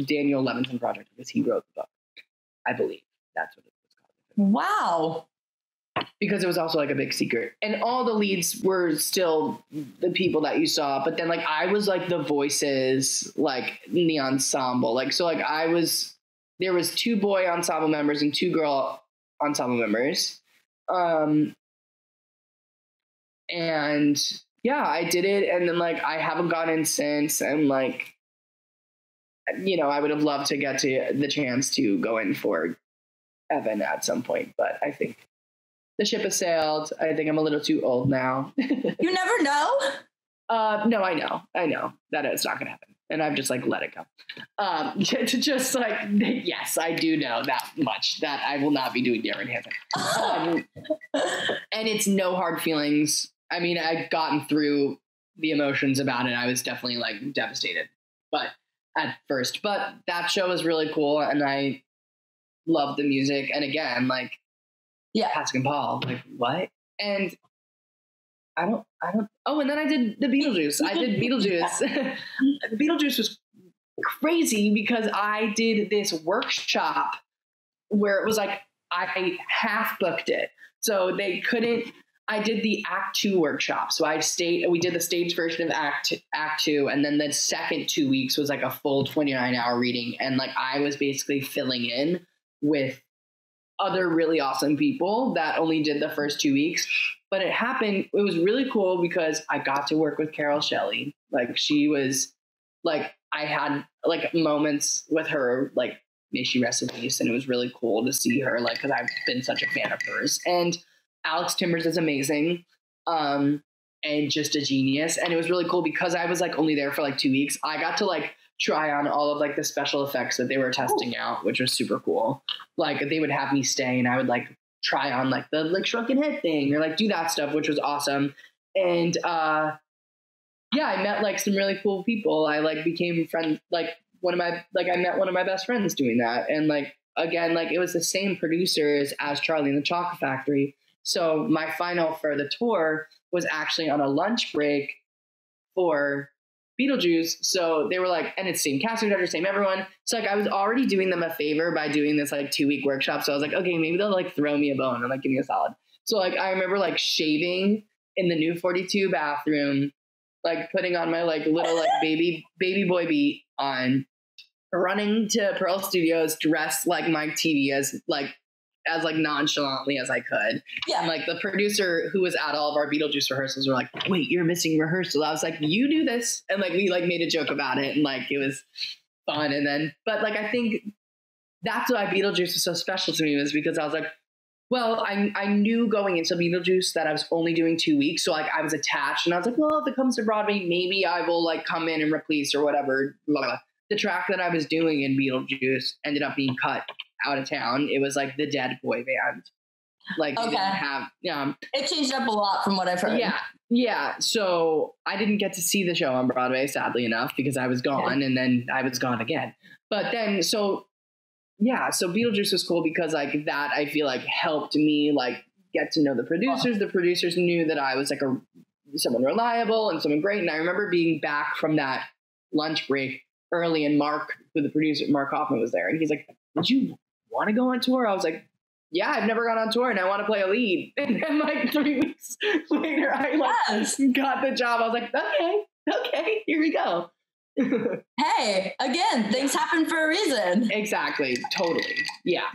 Daniel Levinson Project because he wrote the book. I believe that's what it was called. Wow. Because it was also like a big secret. And all the leads were still the people that you saw. But then like I was like the voices like in the ensemble. Like so like there was 2 boy ensemble members and 2 girl ensemble members. And yeah, I did it. And then like I haven't gone in since. And like, you know, I would have loved to get to the chance to go in for Evan at some point. But I think the ship has sailed. I think I'm a little too old now. You never know? No, I know that it's not going to happen. And I've just like let it go. Just like, yes, I do know that much that I will not be doing Dear Evan Hansen. And it's no hard feelings. I mean, I've gotten through the emotions about it. I was definitely like devastated, but at first, but that show was really cool. And I loved the music. And again, like, yeah, Patrick and Paul, like what? And I don't. Oh, and then I did the Beetlejuice. Beetlejuice was crazy because I did this workshop where it was like I half booked it, so they couldn't. I did the Act 2 workshop, so we did the stage version of Act 2, and then the second 2 weeks was like a full 29-hour reading, and like I was basically filling in with other really awesome people that only did the first 2 weeks. But it was really cool because I got to work with Carol Shelley. Like she was like, I had like moments with her, like may she rest in peace. And it was really cool to see her, like, cause I've been such a fan of hers. And Alex Timbers is amazing. And just a genius. And it was really cool because I was like only there for like 2 weeks. I got to like try on all of like the special effects that they were testing out, which was super cool. Like they would have me stay and I would like try on like the like shrunken head thing or like do that stuff, which was awesome. And yeah, I met like some really cool people. I like became friends, like I met one of my best friends doing that. And like, again, like it was the same producers as Charlie and the Chocolate Factory. So my final for the tour was actually on a lunch break for Beetlejuice. So they were like, and it's same casting director, same everyone. So like I was already doing them a favor by doing this like 2-week workshop. So I was like, okay, maybe they'll like throw me a bone and like give me a solid. So like I remember like shaving in the new 42 bathroom, like putting on my like little like baby boy beat on, running to Pearl Studios dressed like Mike Teavee as nonchalantly as I could. Yeah. And like the producer who was at all of our Beetlejuice rehearsals were like, wait, you're missing rehearsal. I was like, you do this. And like, we like made a joke about it and like, it was fun. And then, but like, I think that's why Beetlejuice was so special to me was because I was like, well, I knew going into Beetlejuice that I was only doing 2 weeks. So like I was attached and I was like, well, if it comes to Broadway, maybe I will like come in and replace or whatever. Blah, blah. The track that I was doing in Beetlejuice ended up being cut out of town. It was like the Dead Boy Band. Like they didn't have, it changed up a lot from what I've heard. Yeah. So I didn't get to see the show on Broadway, sadly enough, because I was gone and then I was gone again. But then, so Beetlejuice was cool because like that I feel like helped me like get to know the producers. The producers knew that I was like someone reliable and someone great. And I remember being back from that lunch break early and Mark, who the producer, Mark Hoffman, was there. And he's like, would you want to go on tour? I was like, yeah, I've never gone on tour and I want to play a lead. And then like 3 weeks later, I got the job. I was like, okay, here we go. Hey, again, things happen for a reason. Exactly. Totally. Yeah.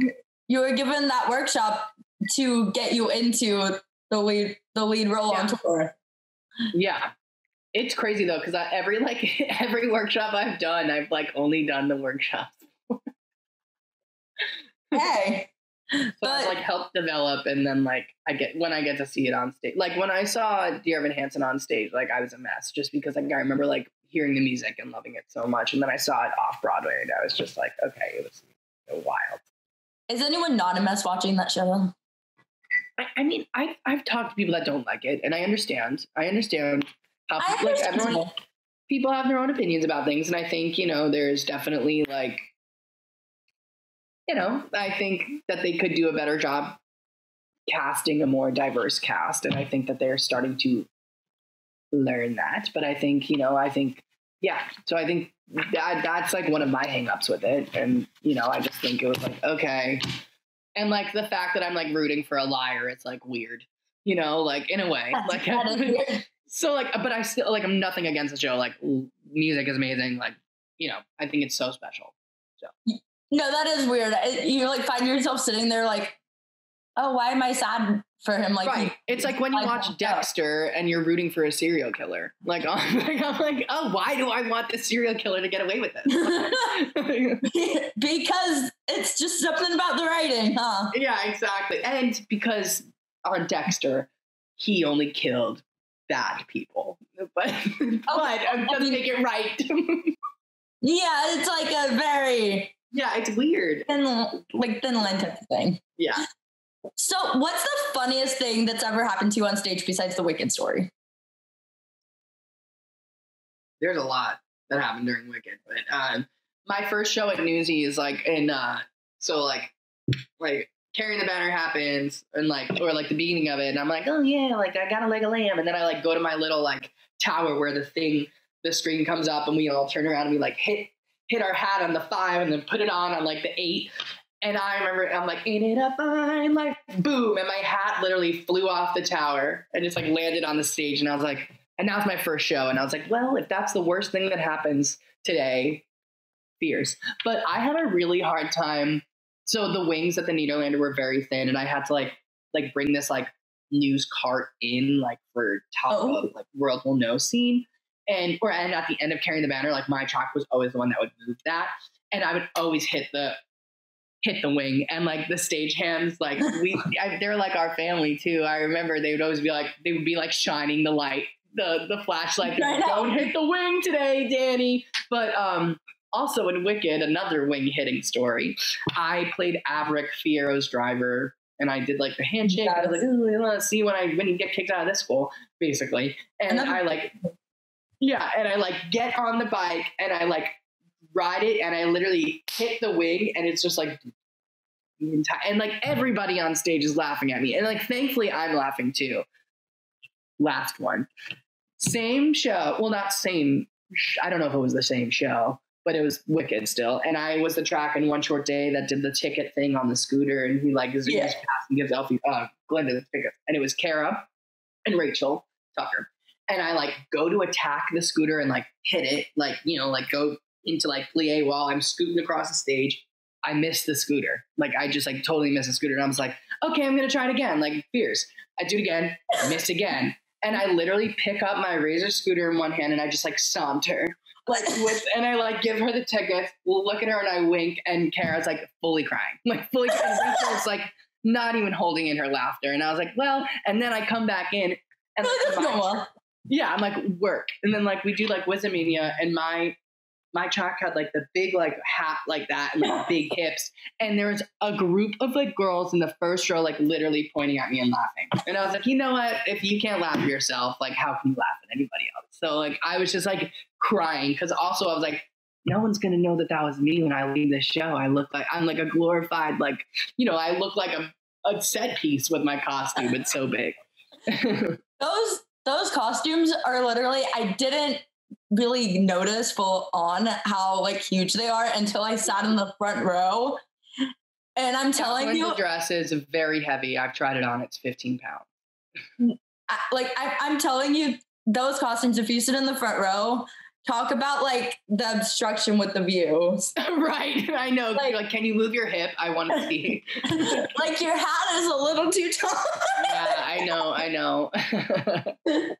You were given that workshop to get you into the lead role on tour. Yeah. It's crazy though, because every every workshop I've done, I've like only done the workshops. Hey. So I've like helped develop, and then like I get to see it on stage. Like when I saw Dear Evan Hansen on stage, like I was a mess just because like I remember like hearing the music and loving it so much, and then I saw it off Broadway, and I was just like, okay, it was wild. Is anyone not a mess watching that show? I mean, I've talked to people that don't like it, and I understand. How people, like everyone, people have their own opinions about things, and I think there's definitely like, I think that they could do a better job casting a more diverse cast, and I think that they're starting to learn that. But I think yeah. So I think that's like one of my hangups with it, and I just think it was like okay. And like the fact that I'm like rooting for a liar, it's like weird, like in a way. Like so like, but I still like I'm nothing against the show. Like music is amazing. Like I think it's so special. So no, that is weird. You like find yourself sitting there like, oh, why am I sad for him? Like right. It's like when you watch Dexter and you're rooting for a serial killer. Like I'm like, oh, why do I want this serial killer to get away with it? Because it's just something about the writing, huh? Yeah, exactly. And because on Dexter, he only killed bad people. But doesn't make it right. Yeah, it's like a very it's weird. Thin line type of thing. Yeah. So what's the funniest thing that's ever happened to you on stage besides the Wicked story? There's a lot that happened during Wicked, but my first show at Newsies, like so like carrying the banner happens and or the beginning of it, and I'm like, oh yeah, like I got a leg of lamb, and then I like go to my little like tower where the screen comes up, and we all turn around and we like hit our hat on the 5 and then put it on like the 8. And I remember I'm like, ain't it a fine life? Boom. And my hat literally flew off the tower and just like landed on the stage. And I was like, and that was my first show. And I was like, well, if that's the worst thing that happens today, fierce. But I had a really hard time. So the wings at the Nederlander were very thin, and I had to like bring this like news cart in like for top of like World Will Know scene. And at the end of carrying the banner, like my track was always the one that would move that. And I would always hit the wing, and like the stagehands, like they're like our family too. I remember they would be like shining the light, the flashlight. Don't hit the wing today, Danny. But also in Wicked, another wing hitting story. I played Averick Fierro's driver, and I did like the handshake. I was like, I want to see when you get kicked out of this school, basically. And I like, yeah, and I like get on the bike and I like ride it, and I literally hit the wing, and it's just like, and like everybody on stage is laughing at me, and like thankfully I'm laughing too. Last one, same show. Well, not same. I don't know if it was the same show, but it was Wicked still. And I was the track in One Short Day that did the ticket thing on the scooter, and he like zooms past and gives Glenda the ticket, and it was Kara and Rachel Tucker, and I like go to attack the scooter and like hit it, like like go into like plie while I'm scooting across the stage. I missed the scooter. Like I just like totally missed the scooter. And I was like, okay, I'm going to try it again. Like fierce. I do it again, miss again. And I literally pick up my Razor scooter in one hand, and I just like saunter and I like give her the tickets, look at her, and I wink, and Kara's like fully crying. Rachel's like not even holding in her laughter. And I was like, well, and then I come back in and I'm like, work. And then like we do like Wizamania, and my track had like the big like hat like that and like big hips, and there was a group of like girls in the first row like literally pointing at me and laughing, and I was like, you know what, if you can't laugh at yourself, like how can you laugh at anybody else? So like I was just like crying, because also I was like, no one's gonna know that was me when I leave this show. I'm like a glorified like I look like a set piece with my costume. It's so big. Those costumes are literally, I didn't really notice full on how like huge they are until I sat in the front row. And I'm telling you, the dress is very heavy. I've tried it on. It's 15 pounds. I'm telling you, those costumes, if you sit in the front row, talk about like the obstruction with the view. Right. I know. Like, can you move your hip? I want to see. Like your hat is a little too tall. Yeah, I know.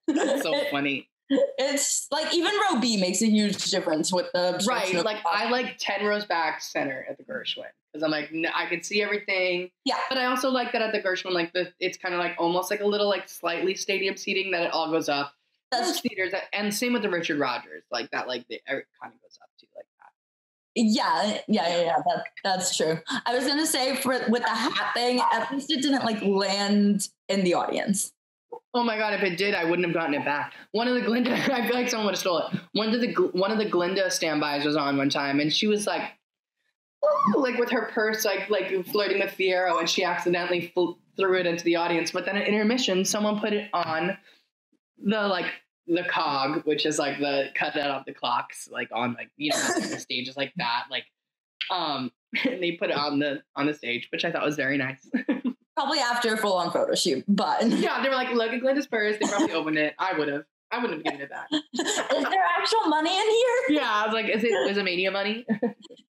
That's so funny. It's like even row B makes a huge difference with the right. Like I like 10 rows back center at the Gershwin because I'm like I can see everything. Yeah, but I also like that at the Gershwin, like it's kind of like almost like a little like slightly stadium seating that it all goes up. That's theaters, and same with the Richard Rodgers, like that, like it kind of goes up too, like that. Yeah. That's true. I was gonna say with the hat thing, at least it didn't like land in the audience. Oh my God, if it did, I wouldn't have gotten it back. One of the Glinda, I feel like someone would have stole it. One of the Glinda standbys was on one time, and she was like, ooh, like with her purse, like flirting with Fiero, and she accidentally threw it into the audience. But then at intermission, someone put it on the cog, which is like the cut out of the clocks, like on like, you know, like the stages like that, like and they put it on the stage, which I thought was very nice. Probably after a full-on photo shoot, but yeah, they were like, look at Glenda's purse. They probably opened it. I wouldn't have given it back. Is there actual money in here? Yeah, I was like, is it Mania money?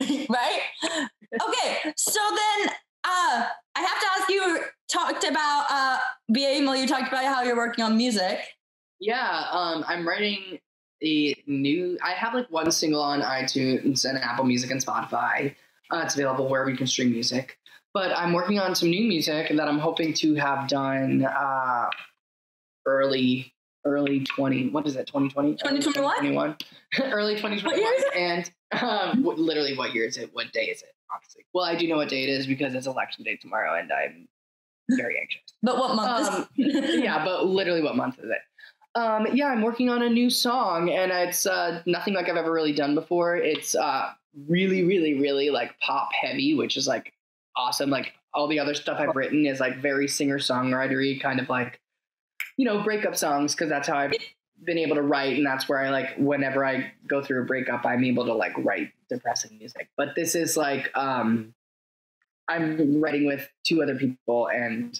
Right? Okay, so then I have to ask you, talked about BA, you talked about how you're working on music. Yeah, I'm writing I have like one single on iTunes and Apple Music and Spotify. It's available wherever you can stream music. But I'm working on some new music that I'm hoping to have done early 2020. What is it? 2020? 2021? Early 2021. And literally, what year is it? What day is it? Honestly. Well, I do know what day it is because it's election day tomorrow, and I'm very anxious. But what month is it? Yeah, but literally, what month is it? Yeah, I'm working on a new song, and it's nothing like I've ever really done before. It's really, really, really like pop heavy, which is like awesome. Like all the other stuff I've written is like very singer-songwritery, kind of like, you know, breakup songs, because that's how I've been able to write, and that's where I like whenever I go through a breakup, I'm able to like write depressing music. But this is like I'm writing with two other people, and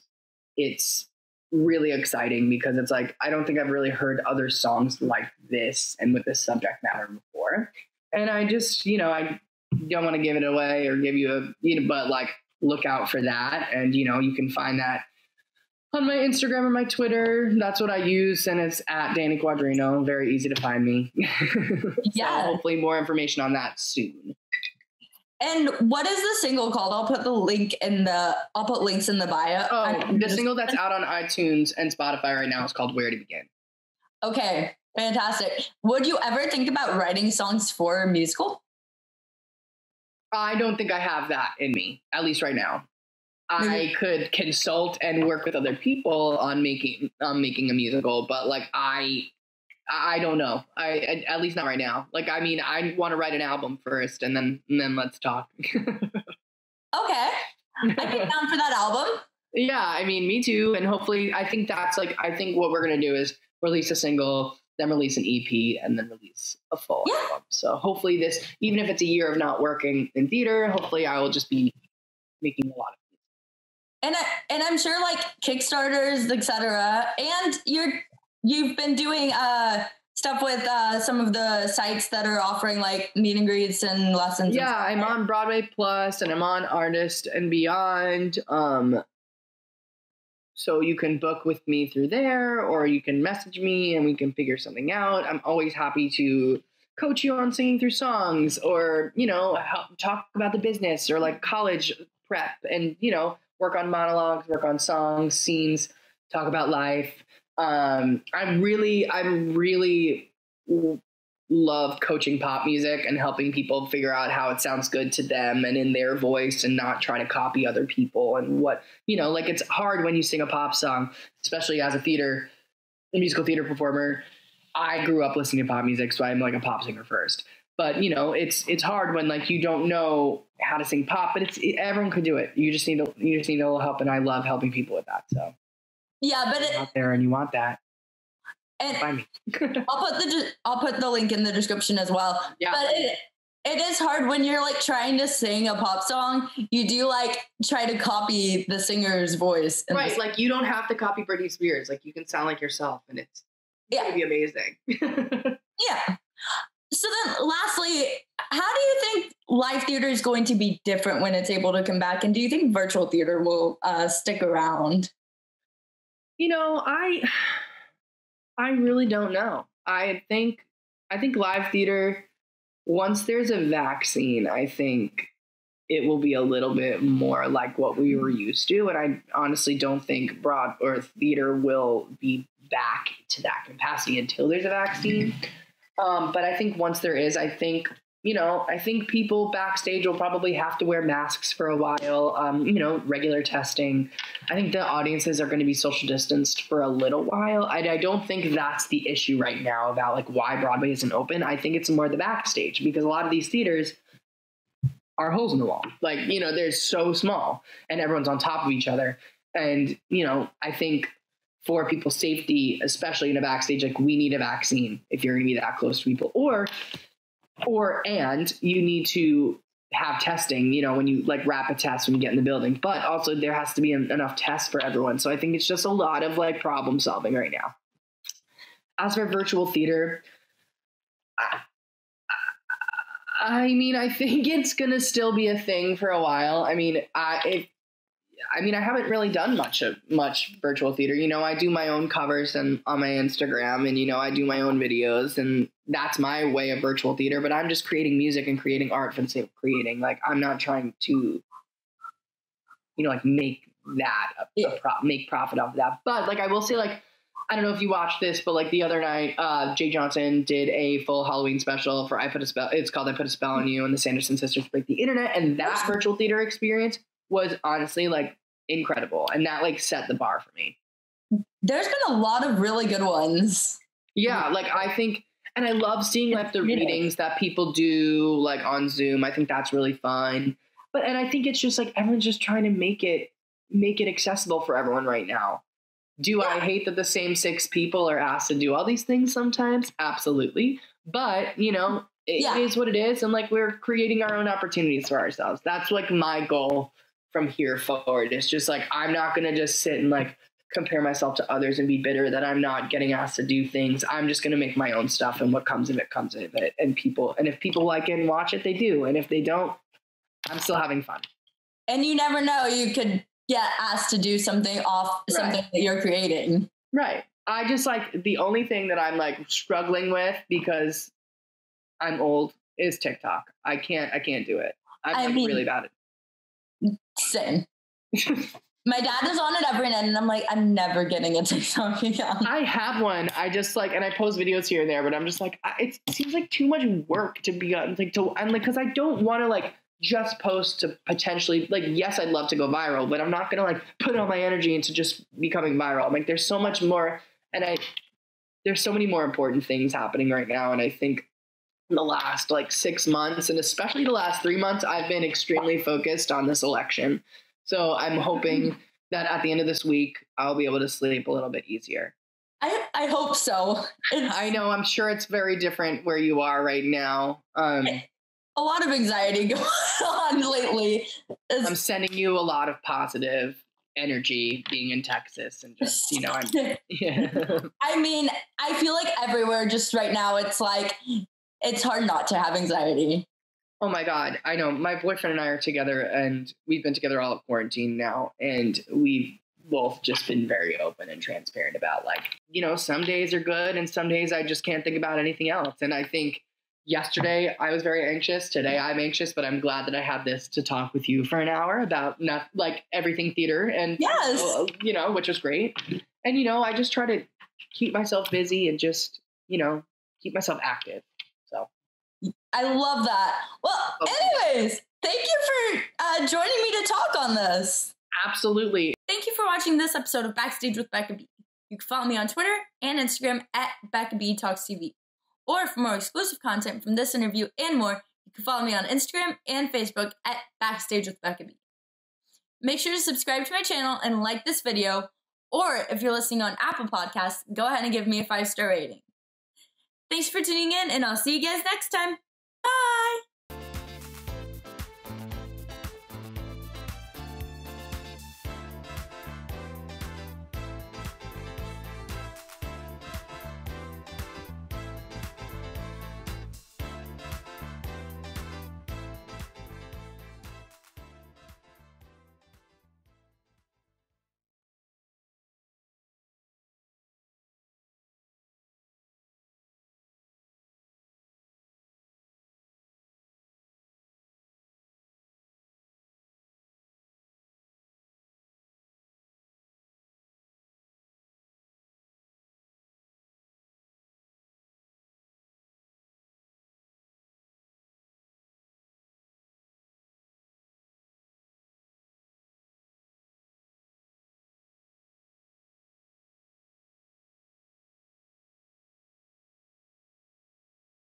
it's really exciting because it's like I don't think I've really heard other songs like this and with this subject matter before. And I just, you know, I don't want to give it away or give you but like look out for that. And, you know, you can find that on my Instagram or my Twitter. That's what I use. And it's at Danny Quadrino. Very easy to find me. Yeah. So hopefully more information on that soon. And what is the single called? I'll put links in the bio. Oh, the single that's out on iTunes and Spotify right now is called Where to Begin. Okay, fantastic. Would you ever think about writing songs for a musical? I don't think I have that in me, at least right now. I could consult and work with other people on making a musical, but like I don't know. I at least not right now. Like, I mean, I want to write an album first, and then let's talk. Okay, I'd be down for that album. Yeah, I mean, me too. And hopefully, I think what we're gonna do is release a single, then release an EP, and then release a full album. So hopefully, this, even if it's a year of not working in theater, hopefully I will just be making a lot of music. And I'm sure like Kickstarters, etc. And you've been doing stuff with some of the sites that are offering like meet and greets and lessons. Yeah, I'm on Broadway Plus and I'm on Artist and Beyond. So you can book with me through there, or you can message me and we can figure something out. I'm always happy to coach you on singing through songs, or, you know, help talk about the business or like college prep, and, you know, work on monologues, work on songs, scenes, talk about life. I really love coaching pop music and helping people figure out how it sounds good to them and in their voice, and not trying to copy other people. And what, you know, like, it's hard when you sing a pop song, especially as a musical theater performer. I grew up listening to pop music, so I'm like a pop singer first. But, you know, it's hard when like you don't know how to sing pop, but everyone could do it. You just need a little help, and I love helping people with that. So yeah, but out there and you want that, and find me. I'll put the link in the description as well. Yeah. But it is hard when you're like trying to sing a pop song. You do like try to copy the singer's voice, right? Like, you don't have to copy Britney Spears. Like, you can sound like yourself, and it's gonna be amazing. Yeah. So then lastly, how do you think live theater is going to be different when it's able to come back? And do you think virtual theater will stick around? You know, I really don't know. I think live theater, once there's a vaccine, I think it will be a little bit more like what we were used to. And I honestly don't think broad or theater will be back to that capacity until there's a vaccine. But I think once there is, I think people backstage will probably have to wear masks for a while, regular testing. I think the audiences are going to be social distanced for a little while. I don't think that's the issue right now about like why Broadway isn't open. I think it's more the backstage, because a lot of these theaters are holes in the wall. Like, they're so small and everyone's on top of each other. And, I think for people's safety, especially in a backstage, like we need a vaccine if you're going to be that close to people, and you need to have testing, when you like rapid tests when you get in the building, but also there has to be enough tests for everyone. So I think it's just a lot of like problem solving right now. As for virtual theater, I think it's going to still be a thing for a while. I haven't really done much virtual theater. I do my own covers and on my Instagram, and, I do my own videos, and that's my way of virtual theater, but I'm just creating music and creating art for the sake of creating. Like, I'm not trying to, make that make profit off of that. But like, I will say, like, I don't know if you watched this, but like the other night, Jay Johnson did a full Halloween special for it's called I Put a Spell on You, and the Sanderson Sisters Break the Internet. And that virtual theater experience was honestly like incredible. And that like set the bar for me. There's been a lot of really good ones. Yeah. Like I think, and I love seeing like the readings that people do like on Zoom. I think that's really fun. And I think it's just like, everyone's just trying to make it accessible for everyone right now. Do I hate that the same 6 people are asked to do all these things sometimes? Absolutely. But, it is what it is. And like, we're creating our own opportunities for ourselves. That's like my goal from here forward. It's just like, I'm not going to just sit and like compare myself to others and be bitter that I'm not getting asked to do things. I'm just going to make my own stuff, and what comes of it comes of it. And if people like it and watch it, they do. And if they don't, I'm still having fun. And you never know, you could get asked to do something something that you're creating. Right. I just like, the only thing that I'm like struggling with, because I'm old, is TikTok. I can't do it. I'm really bad at it. Same. My dad is on it every night, and I'm like, I'm never getting a TikTok account. I have one. I just like, and I post videos here and there, but I'm just like, it seems like too much work to be on. I'm like, because I don't want to like just post to potentially, like, yes, I'd love to go viral, but I'm not going to like put all my energy into just becoming viral. Like, there's so much more, and there's so many more important things happening right now. And I think in the last like 6 months, and especially the last 3 months, I've been extremely focused on this election. So I'm hoping that at the end of this week, I'll be able to sleep a little bit easier. I hope so. I know, I'm sure it's very different where you are right now. A lot of anxiety going on lately. I'm sending you a lot of positive energy being in Texas, and just, I feel like everywhere just right now, it's like, it's hard not to have anxiety. Oh my God. I know, my boyfriend and I are together, and we've been together all of quarantine now. And we've both just been very open and transparent about like, some days are good and some days I just can't think about anything else. And I think yesterday I was very anxious. Today I'm anxious, but I'm glad that I had this to talk with you for an hour about everything theater, and, which was great. And, I just try to keep myself busy and just, keep myself active. So I love that. Well, anyways, thank you for joining me to talk on this. Absolutely. Thank you for watching this episode of Backstage with Becca B. You can follow me on Twitter and Instagram at Becca B Talks TV. Or for more exclusive content from this interview and more, you can follow me on Instagram and Facebook at Backstage with Becca B. Make sure to subscribe to my channel and like this video, or if you're listening on Apple Podcasts, go ahead and give me a 5-star rating. Thanks for tuning in, and I'll see you guys next time. Bye!